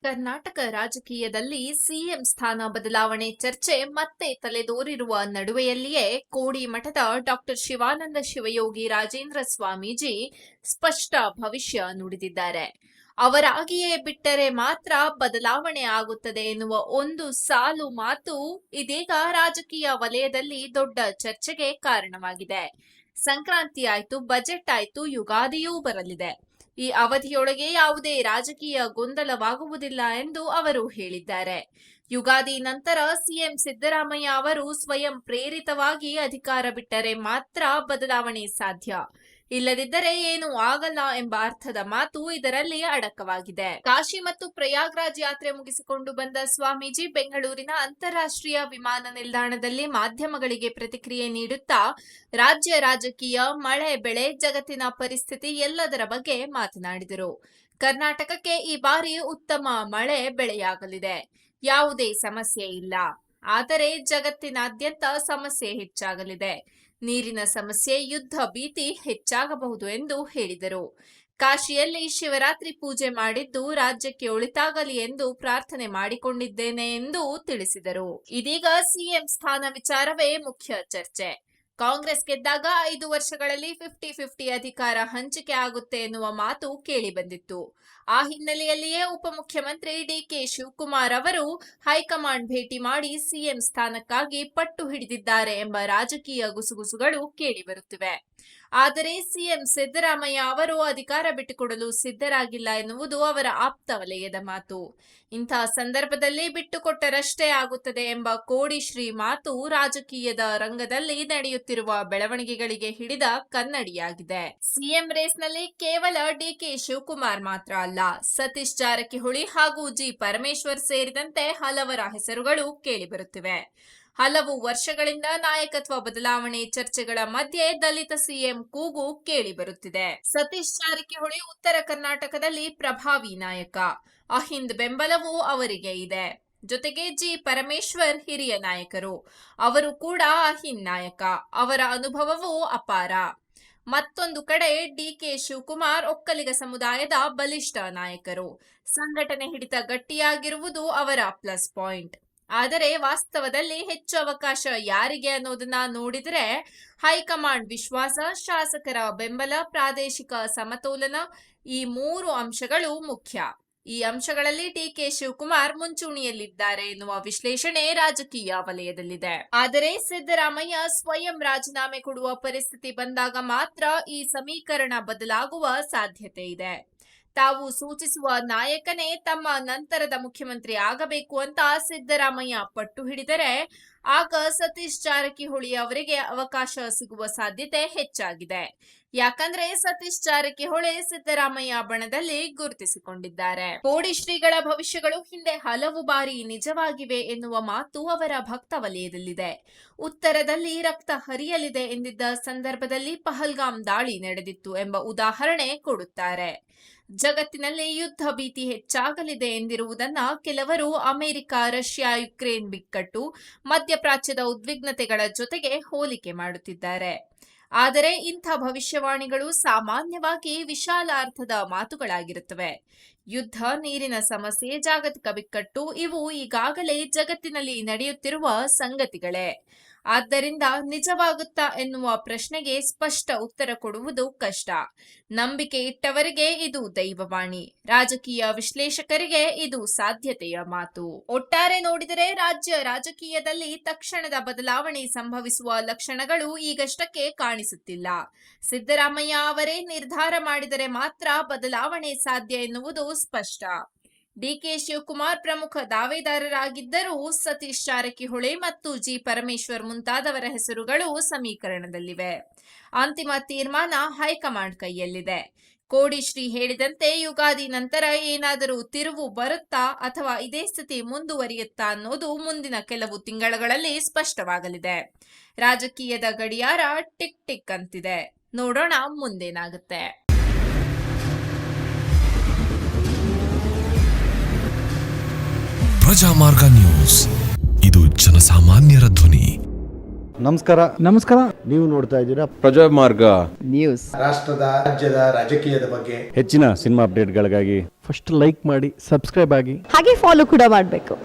ಕರ್ನಾಟಕ ರಾಜಕೀಯದಲ್ಲಿ ಸಿಎಂ ಸ್ಥಾನ ಬದಲಾವಣೆ ಚರ್ಚೆ ಮತ್ತೆ ತಲೆದೋರಿರುವ ನಡುವೆಯಲ್ಲಿಯೇ ಕೋಡಿಮಠದ ಡಾ ಶಿವಾನಂದ ಶಿವಯೋಗಿ ರಾಜೇಂದ್ರ ಸ್ವಾಮೀಜಿ ಸ್ಪಷ್ಟ ಭವಿಷ್ಯ ನುಡಿದಿದ್ದಾರೆ. ಅವರಾಗಿಯೇ ಬಿಟ್ಟರೆ ಮಾತ್ರ ಬದಲಾವಣೆ ಆಗುತ್ತದೆ ಎನ್ನುವ ಒಂದು ಸಾಲು ಮಾತು ಇದೀಗ ರಾಜಕೀಯ ವಲಯದಲ್ಲಿ ದೊಡ್ಡ ಚರ್ಚೆಗೆ ಕಾರಣವಾಗಿದೆ. ಸಂಕ್ರಾಂತಿ ಆಯ್ತು, ಬಜೆಟ್ ಆಯ್ತು, ಯುಗಾದಿಯೂ ಬರಲಿದೆ. ಈ ಅವಧಿಯೊಳಗೆ ಯಾವುದೇ ರಾಜಕೀಯ ಗೊಂದಲವಾಗುವುದಿಲ್ಲ ಎಂದು ಅವರು ಹೇಳಿದ್ದಾರೆ. ಯುಗಾದಿ ನಂತರ ಸಿಎಂ ಸಿದ್ದರಾಮಯ್ಯ ಅವರು ಸ್ವಯಂ ಪ್ರೇರಿತವಾಗಿ ಅಧಿಕಾರ ಬಿಟ್ಟರೆ ಮಾತ್ರ ಬದಲಾವಣೆ ಸಾಧ್ಯ, ಇಲ್ಲದಿದ್ದರೆ ಏನೂ ಆಗಲ್ಲ ಎಂಬ ಅರ್ಥದ ಮಾತು ಇದರಲ್ಲಿ ಅಡಕವಾಗಿದೆ. ಕಾಶಿ ಮತ್ತು ಪ್ರಯಾಗ್ರಾಜ್ ಯಾತ್ರೆ ಮುಗಿಸಿಕೊಂಡು ಬಂದ ಸ್ವಾಮೀಜಿ ಬೆಂಗಳೂರಿನ ಅಂತಾರಾಷ್ಟ್ರೀಯ ವಿಮಾನ ನಿಲ್ದಾಣದಲ್ಲಿ ಮಾಧ್ಯಮಗಳಿಗೆ ಪ್ರತಿಕ್ರಿಯೆ ನೀಡುತ್ತಾ ರಾಜ್ಯ ರಾಜಕೀಯ, ಮಳೆ ಬೆಳೆ, ಜಗತ್ತಿನ ಪರಿಸ್ಥಿತಿ ಎಲ್ಲದರ ಬಗ್ಗೆ ಮಾತನಾಡಿದರು. ಕರ್ನಾಟಕಕ್ಕೆ ಈ ಬಾರಿ ಉತ್ತಮ ಮಳೆ ಬೆಳೆಯಾಗಲಿದೆ, ಯಾವುದೇ ಸಮಸ್ಯೆ ಇಲ್ಲ. ಆದರೆ ಜಗತ್ತಿನಾದ್ಯಂತ ಸಮಸ್ಯೆ ಹೆಚ್ಚಾಗಲಿದೆ. ನೀರಿನ ಸಮಸ್ಯೆ, ಯುದ್ಧ ಭೀತಿ ಹೆಚ್ಚಾಗಬಹುದು ಎಂದು ಹೇಳಿದರು. ಕಾಶಿಯಲ್ಲಿ ಶಿವರಾತ್ರಿ ಪೂಜೆ ಮಾಡಿದ್ದು ರಾಜ್ಯಕ್ಕೆ ಒಳಿತಾಗಲಿ ಎಂದು ಪ್ರಾರ್ಥನೆ ಮಾಡಿಕೊಂಡಿದ್ದೇನೆ ಎಂದು ತಿಳಿಸಿದರು. ಇದೀಗ ಸಿಎಂ ಸ್ಥಾನ ವಿಚಾರವೇ ಮುಖ್ಯ ಚರ್ಚೆ. ಕಾಂಗ್ರೆಸ್ ಗೆದ್ದಾಗ 5 ವರ್ಷಗಳಲ್ಲಿ 50-50 ಅಧಿಕಾರ ಹಂಚಿಕೆ ಆಗುತ್ತೆ ಎನ್ನುವ ಮಾತು ಕೇಳಿಬಂದಿತ್ತು. ಆ ಹಿನ್ನೆಲೆಯಲ್ಲಿಯೇ ಉಪಮುಖ್ಯಮಂತ್ರಿ ಡಿಕೆ ಶಿವಕುಮಾರ್ ಅವರು ಹೈಕಮಾಂಡ್ ಭೇಟಿ ಮಾಡಿ ಸಿಎಂ ಸ್ಥಾನಕ್ಕಾಗಿ ಪಟ್ಟು ಹಿಡಿದಿದ್ದಾರೆ ಎಂಬ ರಾಜಕೀಯ ಗುಸುಗುಸುಗಳು ಕೇಳಿಬರುತ್ತಿವೆ. ಆದರೆ ಸಿಎಂ ಸಿದ್ದರಾಮಯ್ಯ ಅವರು ಅಧಿಕಾರ ಬಿಟ್ಟುಕೊಡಲು ಸಿದ್ಧರಾಗಿಲ್ಲ ಎನ್ನುವುದು ಅವರ ಆಪ್ತ ವಲಯದ ಮಾತು. ಇಂಥ ಸಂದರ್ಭದಲ್ಲಿ ಬಿಟ್ಟುಕೊಟ್ಟರಷ್ಟೇ ಆಗುತ್ತದೆ ಎಂಬ ಕೋಡಿಶ್ರೀ ಮಾತು ರಾಜಕೀಯದ ರಂಗದಲ್ಲಿ ನಡೆಯುತ್ತಿರುವ ಬೆಳವಣಿಗೆಗಳಿಗೆ ಹಿಡಿದ ಕನ್ನಡಿಯಾಗಿದೆ. ಸಿಎಂ ರೇಸ್ನಲ್ಲಿ ಕೇವಲ ಡಿಕೆ ಶಿವಕುಮಾರ್ ಮಾತ್ರ ಅಲ್ಲ, ಸತೀಶ್ ಜಾರಕಿಹೊಳಿ ಹಾಗೂ ಜಿ ಪರಮೇಶ್ವರ್ ಸೇರಿದಂತೆ ಹಲವರ ಹೆಸರುಗಳು ಕೇಳಿಬರುತ್ತಿವೆ. ಹಲವು ವರ್ಷಗಳಿಂದ ನಾಯಕತ್ವ ಬದಲಾವಣೆ ಚರ್ಚೆಗಳ ಮಧ್ಯೆ ದಲಿತ ಸಿಎಂ ಕೂಗು ಕೇಳಿಬರುತ್ತಿದೆ. ಸತೀಶ್ ಜಾರಕಿಹೊಳಿ ಉತ್ತರ ಕರ್ನಾಟಕದಲ್ಲಿ ಪ್ರಭಾವಿ ನಾಯಕ, ಅಹಿಂದ್ ಬೆಂಬಲವೂ ಅವರಿಗೆ ಇದೆ. ಜೊತೆಗೆ ಜಿ ಪರಮೇಶ್ವರ್ ಹಿರಿಯ ನಾಯಕರು, ಅವರು ಕೂಡ ಅಹಿಂದ್ ನಾಯಕ, ಅವರ ಅನುಭವವೂ ಅಪಾರ. ಮತ್ತೊಂದು ಕಡೆ ಡಿಕೆ ಶಿವಕುಮಾರ್ ಒಕ್ಕಲಿಗ ಸಮುದಾಯದ ಬಲಿಷ್ಠ ನಾಯಕರು, ಸಂಘಟನೆ ಹಿಡಿತ ಗಟ್ಟಿಯಾಗಿರುವುದು ಅವರ ಪ್ಲಸ್ ಪಾಯಿಂಟ್. ಆದರೆ ವಾಸ್ತವದಲ್ಲಿ ಹೆಚ್ಚು ಅವಕಾಶ ಯಾರಿಗೆ ಅನ್ನೋದನ್ನ ನೋಡಿದರೆ ಹೈಕಮಾಂಡ್ ವಿಶ್ವಾಸ, ಶಾಸಕರ ಬೆಂಬಲ, ಪ್ರಾದೇಶಿಕ ಸಮತೋಲನ, ಈ 3 ಅಂಶಗಳು ಮುಖ್ಯ. ಈ ಅಂಶಗಳಲ್ಲಿ ಡಿಕೆ ಶಿವಕುಮಾರ್ ಮುಂಚೂಣಿಯಲ್ಲಿದ್ದಾರೆ ಎನ್ನುವ ವಿಶ್ಲೇಷಣೆ ರಾಜಕೀಯ ವಲಯದಲ್ಲಿದೆ. ಆದರೆ ಸಿದ್ದರಾಮಯ್ಯ ಸ್ವಯಂ ರಾಜೀನಾಮೆ ಕೊಡುವ ಪರಿಸ್ಥಿತಿ ಬಂದಾಗ ಮಾತ್ರ ಈ ಸಮೀಕರಣ ಬದಲಾಗುವ ಸಾಧ್ಯತೆ ಇದೆ. ತಾವು ಸೂಚಿಸುವ ನಾಯಕನೇ ತಮ್ಮ ನಂತರದ ಮುಖ್ಯಮಂತ್ರಿ ಆಗಬೇಕು ಅಂತ ಸಿದ್ದರಾಮಯ್ಯ ಪಟ್ಟು ಹಿಡಿದರೆ ಆಗ ಸತೀಶ್ ಜಾರಕಿಹೊಳಿ ಅವರಿಗೆ ಅವಕಾಶ ಸಿಗುವ ಸಾಧ್ಯತೆ ಹೆಚ್ಚಾಗಿದೆ. ಯಾಕಂದ್ರೆ ಸತೀಶ್ ಜಾರಕಿಹೊಳಿ ಸಿದ್ದರಾಮಯ್ಯ ಬಣದಲ್ಲಿ ಗುರುತಿಸಿಕೊಂಡಿದ್ದಾರೆ. ಕೋಡಿ ಶ್ರೀಗಳ ಭವಿಷ್ಯಗಳು ಹಿಂದೆ ಹಲವು ಬಾರಿ ನಿಜವಾಗಿವೆ ಎನ್ನುವ ಮಾತು ಅವರ ಭಕ್ತ ವಲಯದಲ್ಲಿದೆ. ಉತ್ತರದಲ್ಲಿ ರಕ್ತ ಹರಿಯಲಿದೆ ಎಂದಿದ್ದ ಸಂದರ್ಭದಲ್ಲಿ ಪಹಲ್ಗಾಮ್ ದಾಳಿ ನಡೆದಿತ್ತು ಎಂಬ ಉದಾಹರಣೆ ಕೊಡುತ್ತಾರೆ. ಜಗತ್ತಿನಲ್ಲಿ ಯುದ್ಧ ಭೀತಿ ಹೆಚ್ಚಾಗಲಿದೆ ಎಂದಿರುವುದನ್ನ ಕೆಲವರು ಅಮೆರಿಕ, ರಷ್ಯಾ, ಯುಕ್ರೇನ್ ಬಿಕ್ಕಟ್ಟು, ಮಧ್ಯಪ್ರಾಚ್ಯದ ಉದ್ವಿಗ್ನತೆಗಳ ಜೊತೆಗೆ ಹೋಲಿಕೆ ಮಾಡುತ್ತಿದ್ದಾರೆ. ಆದರೆ ಇಂಥ ಭವಿಷ್ಯವಾಣಿಗಳು ಸಾಮಾನ್ಯವಾಗಿ ವಿಶಾಲ ಅರ್ಥದ ಮಾತುಗಳಾಗಿರುತ್ತವೆ. ಯುದ್ಧ, ನೀರಿನ ಸಮಸ್ಯೆ, ಜಾಗತಿಕ ಬಿಕ್ಕಟ್ಟು ಇವು ಈಗಾಗಲೇ ಜಗತ್ತಿನಲ್ಲಿ ನಡೆಯುತ್ತಿರುವ ಸಂಗತಿಗಳೇ. ಆದ್ದರಿಂದ ನಿಜವಾಗುತ್ತಾ ಎನ್ನುವ ಪ್ರಶ್ನೆಗೆ ಸ್ಪಷ್ಟ ಉತ್ತರ ಕೊಡುವುದು ಕಷ್ಟ. ನಂಬಿಕೆ ಇಟ್ಟವರಿಗೆ ಇದು ದೈವವಾಣಿ, ರಾಜಕೀಯ ವಿಶ್ಲೇಷಕರಿಗೆ ಇದು ಸಾಧ್ಯತೆಯ ಮಾತು. ಒಟ್ಟಾರೆ ನೋಡಿದರೆ ರಾಜ್ಯ ರಾಜಕೀಯದಲ್ಲಿ ತಕ್ಷಣದ ಬದಲಾವಣೆ ಸಂಭವಿಸುವ ಲಕ್ಷಣಗಳು ಈಗಷ್ಟಕ್ಕೆ ಕಾಣಿಸುತ್ತಿಲ್ಲ. ಸಿದ್ದರಾಮಯ್ಯ ಅವರೇ ನಿರ್ಧಾರ ಮಾಡಿದರೆ ಮಾತ್ರ ಬದಲಾವಣೆ ಸಾಧ್ಯ ಎನ್ನುವುದು ಸ್ಪಷ್ಟ. ಡಿಕೆ ಶಿವಕುಮಾರ್ ಪ್ರಮುಖ ದಾವೇದಾರರಾಗಿದ್ದರೂ ಸತೀಶ್ ಜಾರಕಿಹೊಳಿ ಮತ್ತು ಜಿ ಪರಮೇಶ್ವರ್ ಮುಂತಾದವರ ಹೆಸರುಗಳು ಸಮೀಕರಣದಲ್ಲಿವೆ. ಅಂತಿಮ ತೀರ್ಮಾನ ಹೈಕಮಾಂಡ್ ಕೈಯಲ್ಲಿದೆ. ಕೋಡಿ ಶ್ರೀ ಹೇಳಿದಂತೆ ಯುಗಾದಿ ನಂತರ ಏನಾದರೂ ತಿರುವು ಬರುತ್ತಾ ಅಥವಾ ಇದೇ ಸ್ಥಿತಿ ಮುಂದುವರಿಯುತ್ತಾ ಅನ್ನೋದು ಮುಂದಿನ ಕೆಲವು ತಿಂಗಳುಗಳಲ್ಲಿ ಸ್ಪಷ್ಟವಾಗಲಿದೆ. ರಾಜಕೀಯದ ಗಡಿಯಾರ ಟಿಕ್ ಟಿಕ್ ಅಂತಿದೆ. ನೋಡೋಣ ಮುಂದೇನಾಗುತ್ತೆ. ಪ್ರಜಾಮಾರ್ಗ ನ್ಯೂಸ್, ಇದು ಜನಸಾಮಾನ್ಯರ ಧ್ವನಿ. ನಮಸ್ಕಾರ. ನೀವು ನೋಡ್ತಾ ಇದ್ದೀರಾ ಪ್ರಜಾಮಾರ್ಗ ನ್ಯೂಸ್. ರಾಷ್ಟ್ರದ ರಾಜ್ಯದ ರಾಜಕೀಯದ ಬಗ್ಗೆ ಹೆಚ್ಚಿನ ಸಿನಿಮಾ ಅಪ್ಡೇಟ್ಗಳಿಗಾಗಿ ಫಸ್ಟ್ ಲೈಕ್ ಮಾಡಿ ಸಬ್ಸ್ಕ್ರೈಬ್ ಆಗಿ ಹಾಗೆ ಫಾಲೋ ಕೂಡ ಮಾಡಬೇಕು.